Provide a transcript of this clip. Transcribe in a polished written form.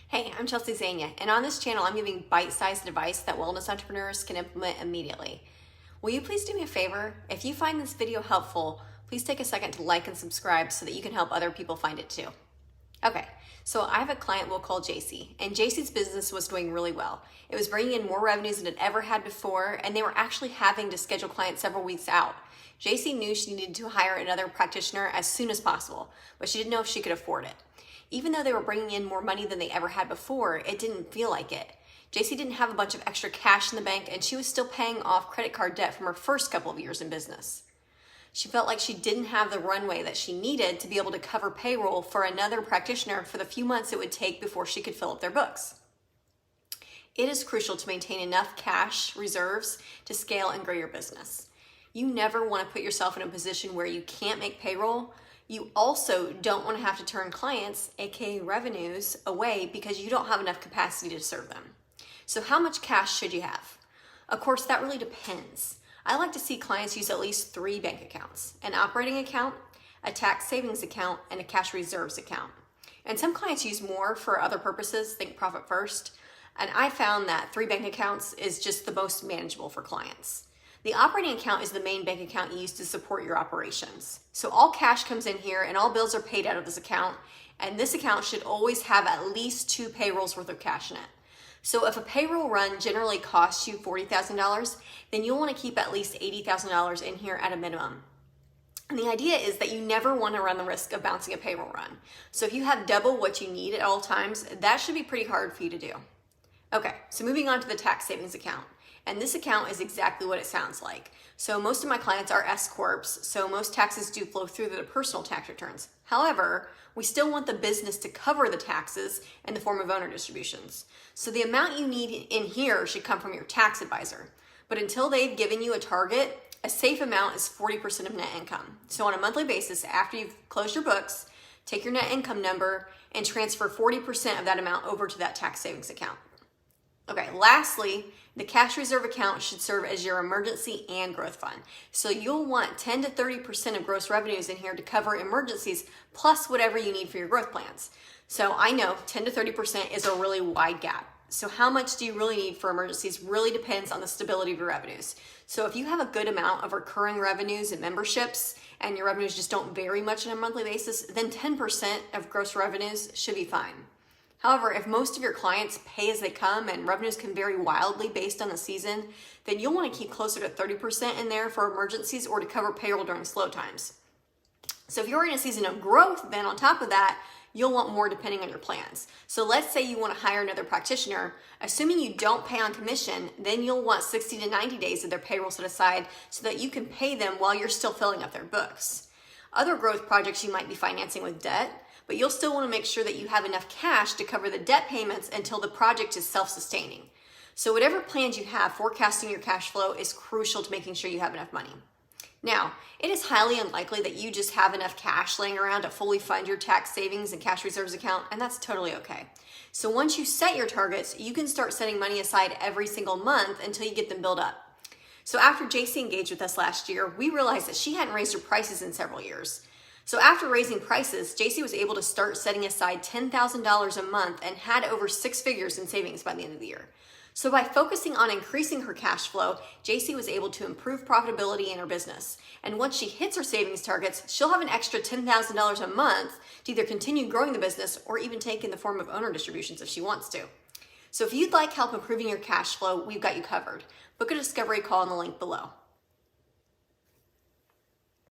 Hey, I'm Chelsea Zania, and on this channel I'm giving bite-sized advice that wellness entrepreneurs can implement immediately. Will you please do me a favor? If you find this video helpful, please take a second to like and subscribe so that you can help other people find it too. Okay, so I have a client we'll call Jacy, and Jacy's business was doing really well. It was bringing in more revenues than it ever had before, and they were actually having to schedule clients several weeks out. Jacy knew she needed to hire another practitioner as soon as possible, but she didn't know if she could afford it. Even though they were bringing in more money than they ever had before, it didn't feel like it. Jacy didn't have a bunch of extra cash in the bank, and she was still paying off credit card debt from her first couple of years in business. She felt like she didn't have the runway that she needed to be able to cover payroll for another practitioner for the few months it would take before she could fill up their books. It is crucial to maintain enough cash reserves to scale and grow your business. You never want to put yourself in a position where you can't make payroll. You also don't want to have to turn clients, aka revenues, away because you don't have enough capacity to serve them. So how much cash should you have? Of course, that really depends. I like to see clients use at least 3 bank accounts: an operating account, a tax savings account, and a cash reserves account. And some clients use more for other purposes, think profit first. And I found that 3 bank accounts is just the most manageable for clients. The operating account is the main bank account you use to support your operations. So all cash comes in here and all bills are paid out of this account. And this account should always have at least 2 payrolls worth of cash in it. So if a payroll run generally costs you $40,000, then you'll want to keep at least $80,000 in here at a minimum. And the idea is that you never want to run the risk of bouncing a payroll run. So if you have double what you need at all times, that should be pretty hard for you to do. Okay, so moving on to the tax savings account. And this account is exactly what it sounds like. So most of my clients are S-corps, so most taxes do flow through their personal tax returns. However, we still want the business to cover the taxes in the form of owner distributions. So the amount you need in here should come from your tax advisor. But until they've given you a target, a safe amount is 40% of net income. So on a monthly basis, after you've closed your books, take your net income number and transfer 40% of that amount over to that tax savings account. Okay, lastly, the cash reserve account should serve as your emergency and growth fund. So you'll want 10 to 30% of gross revenues in here to cover emergencies plus whatever you need for your growth plans. So I know 10 to 30% is a really wide gap. So how much do you really need for emergencies really depends on the stability of your revenues. So if you have a good amount of recurring revenues and memberships and your revenues just don't vary much on a monthly basis, then 10% of gross revenues should be fine. However, if most of your clients pay as they come and revenues can vary wildly based on the season, then you'll want to keep closer to 30% in there for emergencies or to cover payroll during slow times. So if you're in a season of growth, then on top of that, you'll want more depending on your plans. So let's say you want to hire another practitioner. Assuming you don't pay on commission, then you'll want 60 to 90 days of their payroll set aside so that you can pay them while you're still filling up their books. Other growth projects you might be financing with debt, but you'll still want to make sure that you have enough cash to cover the debt payments until the project is self-sustaining. So whatever plans you have, forecasting your cash flow is crucial to making sure you have enough money. Now, it is highly unlikely that you just have enough cash laying around to fully fund your tax savings and cash reserves account, and that's totally okay. So once you set your targets, you can start setting money aside every single month until you get them built up. So after Jacy engaged with us last year, we realized that she hadn't raised her prices in several years. So after raising prices, Jacy was able to start setting aside $10,000 a month and had over 6 figures in savings by the end of the year. So by focusing on increasing her cash flow, Jacy was able to improve profitability in her business. And once she hits her savings targets, she'll have an extra $10,000 a month to either continue growing the business or even take in the form of owner distributions if she wants to. So if you'd like help improving your cash flow, we've got you covered. Book a discovery call in the link below.